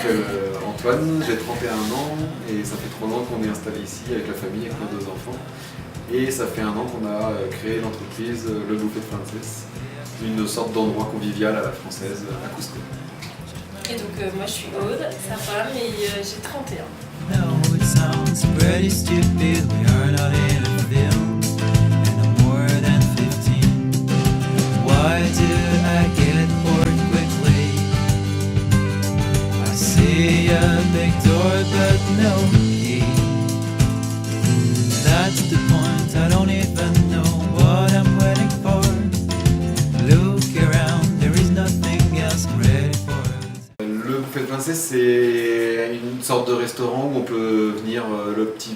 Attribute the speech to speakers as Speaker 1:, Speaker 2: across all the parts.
Speaker 1: m'appelle Antoine, j'ai 31 ans et ça fait 3 ans qu'on est installé ici avec la famille, avec nos 2 enfants. Et ça fait 1 an qu'on a créé l'entreprise Le Buffet de Frances, une sorte d'endroit convivial à la française à Cusco.
Speaker 2: Et donc moi je suis Aude, sa femme, et j'ai 31.
Speaker 3: No, it sounds pretty stupid. We are not in a film, and I'm more than 15. Why do I get bored quickly? I see a big door, but no key. That's the point. I don't even know what I'm waiting for. Look around, there is nothing else I'm ready for.
Speaker 1: Le Buffet de Frances, c'est une sorte de restaurant où on peut venir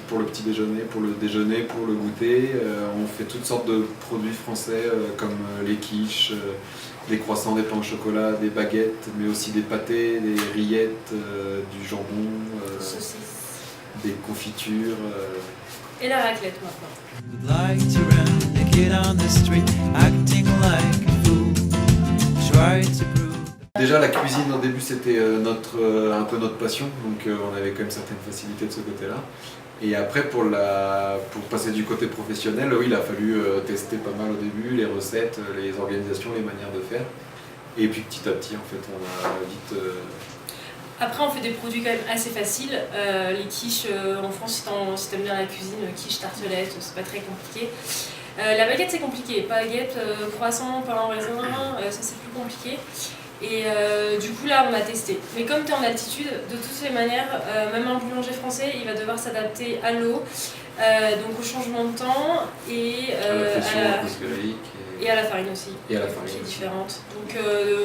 Speaker 1: pour le petit déjeuner, pour le déjeuner, pour le goûter. On fait toutes sortes de produits français comme les quiches, des croissants, des pains au chocolat, des baguettes, mais aussi des pâtés, des rillettes, du jambon, des confitures.
Speaker 2: Et la raclette maintenant.
Speaker 3: Would like to run the kid on the street, acting like a fool. Try to prove.
Speaker 1: Déjà la cuisine au début c'était un peu notre passion, donc on avait quand même certaines facilités de ce côté-là. Et après pour passer du côté professionnel, oui, il a fallu tester pas mal au début, les recettes, les organisations, les manières de faire. Et puis petit à petit en fait on a vite...
Speaker 2: Après on fait des produits quand même assez faciles. Les quiches en France, si t'aimes bien la cuisine, quiche, tartelette, c'est pas très compliqué. La baguette c'est compliqué, baguette, croissant, pain en raisin, ça c'est plus compliqué. Et du coup là on a testé. Mais comme tu es en altitude, de toutes les manières, même un boulanger français il va devoir s'adapter à l'eau, donc au changement de temps et
Speaker 1: à la pression atmosphérique.
Speaker 2: Et à la farine aussi,
Speaker 1: et à la farine
Speaker 2: qui est
Speaker 1: aussi.
Speaker 2: différente. Donc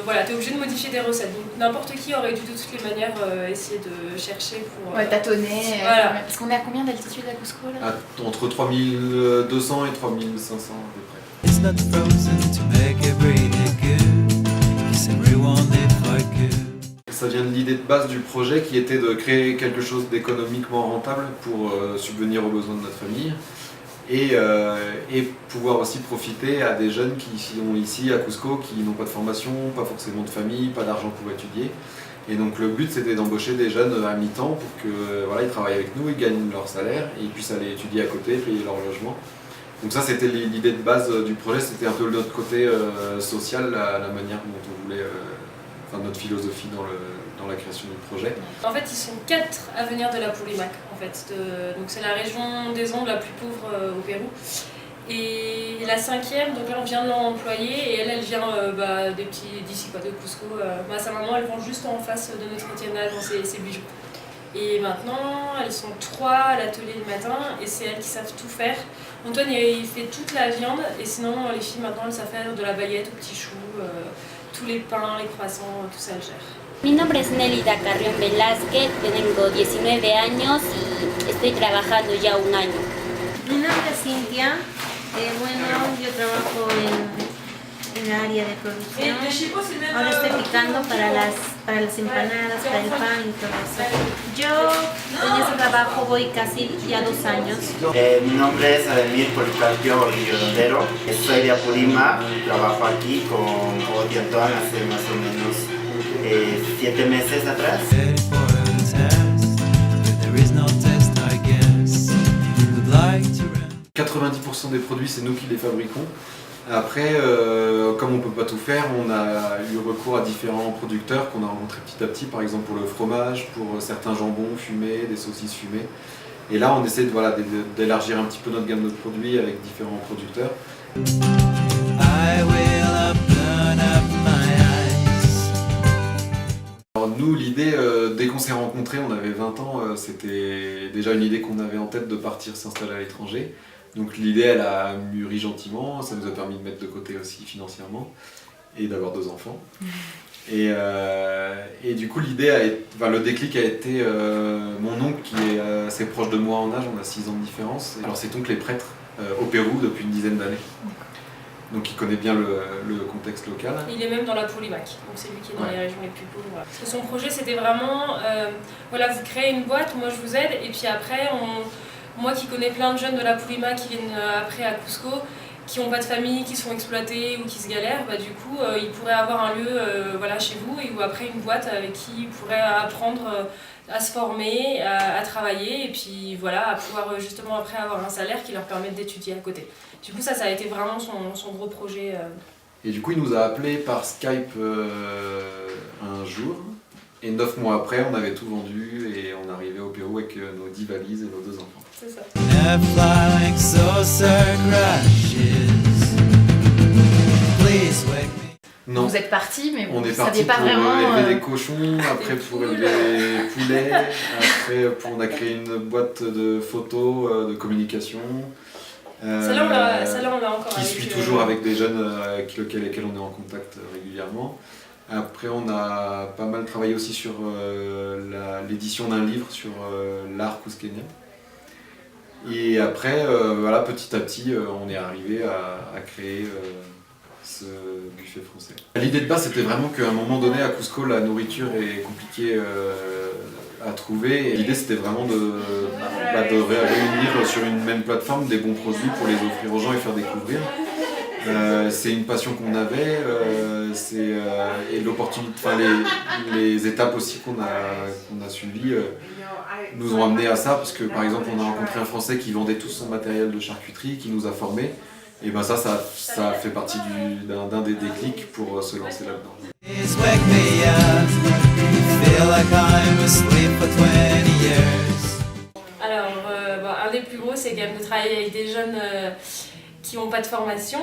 Speaker 2: voilà, tu es obligé de modifier des recettes. Donc n'importe qui aurait dû de toutes les manières essayer de chercher pour...
Speaker 4: tâtonner.
Speaker 2: Voilà.
Speaker 4: Parce qu'on est à combien d'altitude à Cusco là?
Speaker 1: Entre 3200 et 3500 à peu près.
Speaker 3: It's not frozen to make every day good. Kiss everyone if I could.
Speaker 1: Ça vient de l'idée de base du projet qui était de créer quelque chose d'économiquement rentable pour subvenir aux besoins de notre famille et pouvoir aussi profiter à des jeunes qui sont ici à Cusco, qui n'ont pas de formation, pas forcément de famille, pas d'argent pour étudier. Et donc le but c'était d'embaucher des jeunes à mi-temps pour que voilà, ils travaillent avec nous, ils gagnent leur salaire et ils puissent aller étudier à côté, payer leur logement. Donc ça c'était l'idée de base du projet, c'était un peu notre côté social, la manière dont on voulait, notre philosophie dans la création du projet.
Speaker 2: En fait ils sont 4 à venir de l'Apurímac en fait. Donc c'est la région des Andes la plus pauvre au Pérou. Et la 5e, donc là on vient de l'employer et elle vient des petits d'ici quoi, de Cusco. Sa maman elle vend juste en face de notre itinéraire dans ses bijoux. Et maintenant elles sont 3 à l'atelier le matin et c'est elles qui savent tout faire. Antoine il fait toute la viande et sinon les filles maintenant elles savent faire de la baguette aux petits choux, tous les pains, les croissants, tout ça elles gèrent.
Speaker 5: Mi nombre es Nélida Carrión Velázquez, tengo 19 años y estoy trabajando ya un año.
Speaker 6: Mi nombre es Cintia. Yo trabajo en el área de producción. Ahora estoy picando para las empanadas, para el pan y todo eso. Yo en ese trabajo voy casi ya 2 años.
Speaker 7: Mi nombre es Ademir Policarpio Rodero. Soy de Apurímac, trabajo aquí con Odi Antoine hace más o menos 7 meses atrás.
Speaker 3: Ready for a test, but there is no test, I guess. Would like to run.
Speaker 1: 90% des produits, c'est nous qui les fabriquons. Après, comme on ne peut pas tout faire, on a eu recours à différents producteurs qu'on a rencontrés petit à petit, par exemple pour le fromage, pour certains jambons fumés, des saucisses fumées. Et là, on essaie d'élargir un petit peu notre gamme de produits avec différents producteurs.
Speaker 3: I will open up my eyes.
Speaker 1: Alors nous, l'idée, dès qu'on s'est rencontrés, on avait 20 ans, c'était déjà une idée qu'on avait en tête de partir s'installer à l'étranger. Donc l'idée, elle a mûri gentiment, ça nous a permis de mettre de côté aussi financièrement et d'avoir 2 enfants. Et du coup, le déclic a été mon oncle qui est assez proche de moi en âge, on a 6 ans de différence. Alors cet oncle est prêtre au Pérou depuis une dizaine d'années. Donc il connaît bien le contexte local.
Speaker 2: Il est même dans l'Apurímac, donc c'est lui qui est dans les régions les plus pauvres. Parce que son projet c'était vraiment, vous créez une boîte, moi je vous aide, et puis après, moi qui connais plein de jeunes de l'Apurímac qui viennent après à Cusco, qui n'ont pas de famille, qui sont exploités ou qui se galèrent, bah, du coup, ils pourraient avoir un lieu voilà, chez vous ou après une boîte avec qui ils pourraient apprendre à se former, à travailler et puis voilà, à pouvoir justement après avoir un salaire qui leur permette d'étudier à côté. Du coup, ça a été vraiment son gros projet.
Speaker 1: Et du coup, il nous a appelé par Skype un jour. Et 9 mois après, on avait tout vendu et on arrivait au Pérou avec nos 10 valises et nos 2 enfants.
Speaker 2: C'est ça.
Speaker 3: Never fly like saucer crashes. Please wake me.
Speaker 1: Non,
Speaker 4: Vous êtes partis, mais
Speaker 1: on
Speaker 4: vous
Speaker 1: est
Speaker 4: ne
Speaker 1: parti
Speaker 4: saviez pas
Speaker 1: pour
Speaker 4: vraiment.
Speaker 1: élever des cochons, après pour élever des poulets, après on a créé une boîte de photos, de communication.
Speaker 2: Celle-là, on l'a encore
Speaker 1: qui
Speaker 2: avec,
Speaker 1: suit toujours avec des jeunes avec lesquels on est en contact régulièrement. Après, on a pas mal travaillé aussi sur l'édition d'un livre sur l'art cusquenien. Et après, voilà, petit à petit, on est arrivé à créer ce buffet français. L'idée de base, c'était vraiment qu'à un moment donné, à Cusco, la nourriture est compliquée à trouver. Et l'idée, c'était vraiment de réunir sur une même plateforme des bons produits pour les offrir aux gens et faire découvrir. C'est une passion qu'on avait, et l'opportunité, enfin les étapes aussi qu'on a suivies nous ont amené à ça, parce que par exemple on a rencontré un Français qui vendait tout son matériel de charcuterie, qui nous a formés, et ben ça fait partie d'un des déclics pour se lancer là-dedans.
Speaker 3: Please wake me up. Feel like I'm asleep for 20 years.
Speaker 2: Alors, un des plus gros, c'est quand même de travailler avec des jeunes qui n'ont pas de formation,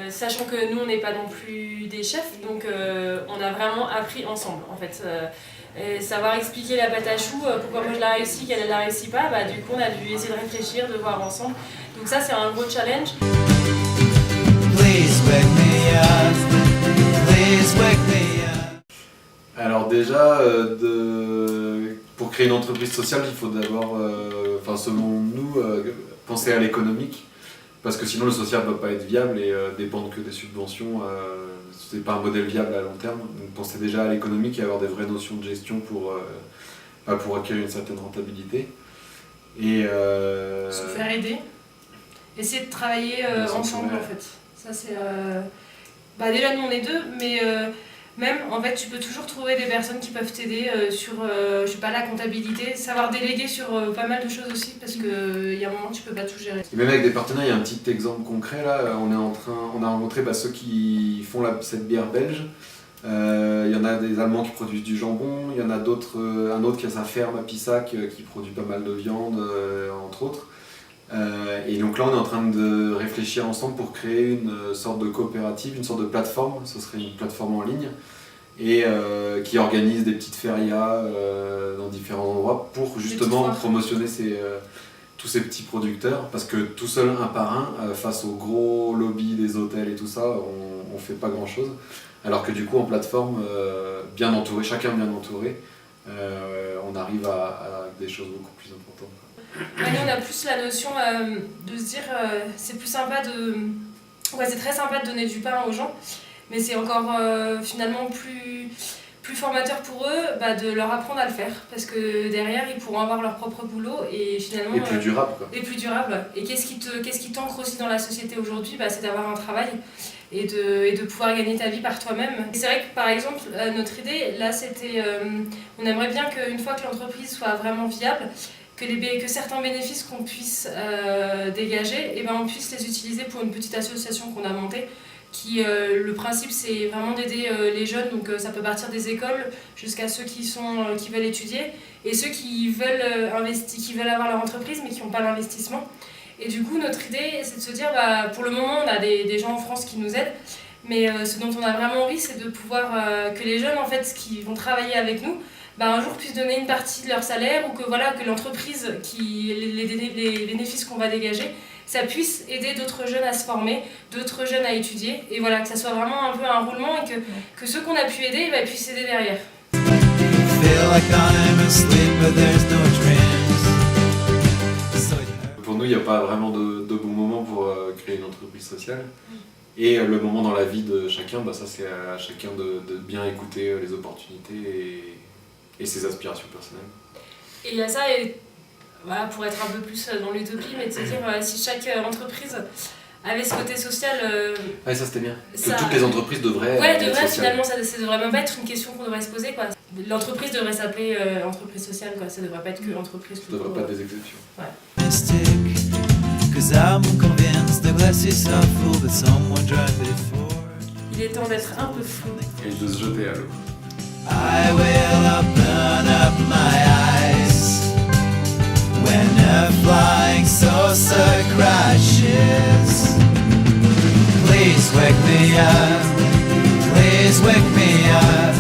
Speaker 2: sachant que nous, on n'est pas non plus des chefs, donc on a vraiment appris ensemble, en fait. Savoir expliquer la pâte à choux, pourquoi moi je la réussis, qu'elle ne la réussit pas, bah, du coup, on a dû essayer de réfléchir, de voir ensemble. Donc ça, c'est un gros challenge.
Speaker 3: Please wake me up. Please wake me up.
Speaker 1: Alors déjà, pour créer une entreprise sociale, il faut d'abord, selon nous, penser à l'économique, parce que sinon le social ne va pas être viable et dépendre que des subventions, c'est pas un modèle viable à long terme. Donc penser déjà à l'économique et avoir des vraies notions de gestion pour acquérir une certaine rentabilité. Et
Speaker 2: Se faire aider, essayer de travailler ensemble en fait. Ça c'est déjà nous on est deux, mais même en fait tu peux toujours trouver des personnes qui peuvent t'aider sur je sais pas, la comptabilité, savoir déléguer sur pas mal de choses aussi, parce que il y a un moment tu peux pas tout gérer.
Speaker 1: Et même avec des partenaires, il y a un petit exemple concret là, on a rencontré ceux qui font cette bière belge. Il y en a des Allemands qui produisent du jambon, il y en a d'autres, un autre qui a sa ferme à Pissac qui produit pas mal de viande, entre autres. Et donc là on est en train de réfléchir ensemble pour créer une sorte de coopérative, une sorte de plateforme, ce serait une plateforme en ligne, et qui organise des petites férias dans différents endroits pour justement promotionner tous ces petits producteurs, parce que tout seul, un par un, face au gros lobby des hôtels et tout ça, on fait pas grand chose. Alors que du coup en plateforme, bien entouré, chacun bien entouré, on arrive à des choses beaucoup plus importantes.
Speaker 2: Nous, on a plus la notion de se dire c'est plus sympa c'est très sympa de donner du pain aux gens, mais c'est encore finalement plus formateur pour eux de leur apprendre à le faire, parce que derrière ils pourront avoir leur propre boulot et finalement...
Speaker 1: Et plus durable quoi.
Speaker 2: Et plus durable. Et qu'est-ce qui t'ancre aussi dans la société aujourd'hui, c'est d'avoir un travail et de pouvoir gagner ta vie par toi-même. Et c'est vrai que par exemple, notre idée là c'était, on aimerait bien qu'une fois que l'entreprise soit vraiment viable, que certains bénéfices qu'on puisse dégager, on puisse les utiliser pour une petite association qu'on a montée, qui le principe c'est vraiment d'aider les jeunes, donc ça peut partir des écoles jusqu'à ceux qui veulent étudier et ceux qui veulent qui veulent avoir leur entreprise mais qui n'ont pas l'investissement. Et du coup notre idée c'est de se dire pour le moment on a des gens en France qui nous aident, mais ce dont on a vraiment envie c'est de pouvoir que les jeunes en fait qui vont travailler avec nous un jour puissent donner une partie de leur salaire, ou que l'entreprise, les bénéfices qu'on va dégager, ça puisse aider d'autres jeunes à se former, d'autres jeunes à étudier, et voilà, que ça soit vraiment un peu un roulement et que ceux qu'on a pu aider puissent aider derrière.
Speaker 1: Pour nous, il n'y a pas vraiment de bon moment pour créer une entreprise sociale. Et le moment dans la vie de chacun, ça c'est à chacun de bien écouter les opportunités et ses aspirations personnelles.
Speaker 2: Et il y a ça, pour être un peu plus dans l'utopie, mais de se dire si chaque entreprise avait ce côté social.
Speaker 1: Ouais, ça c'était bien.
Speaker 2: Ça-
Speaker 1: Que toutes les entreprises devraient.
Speaker 2: Ouais,
Speaker 1: être
Speaker 2: devrait,
Speaker 1: sociales.
Speaker 2: finalement, ça devrait même pas être une question qu'on devrait se poser, quoi. L'entreprise devrait s'appeler entreprise sociale, quoi. Ça devrait pas être que entreprise.
Speaker 1: Ça devrait pas être des exceptions.
Speaker 3: Mystic, 'cause I'm convinced the glass is half full, but someone drank before.
Speaker 2: Il est temps d'être un peu fou.
Speaker 1: Et de se jeter à l'eau.
Speaker 3: I will open up my eyes when a flying saucer crashes. Please wake me up, please wake me up.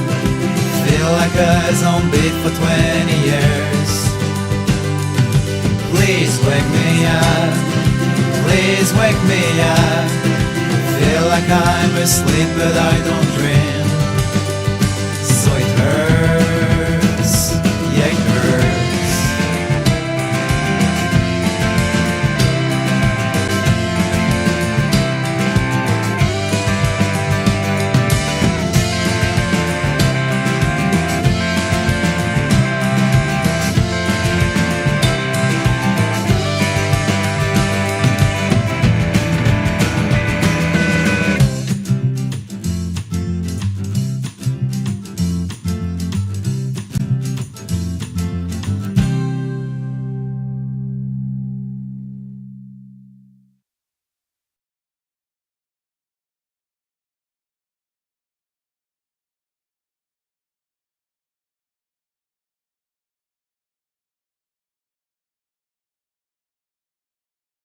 Speaker 3: Feel like a zombie for 20 years. Please wake me up, please wake me up. Feel like I'm asleep but I don't dream.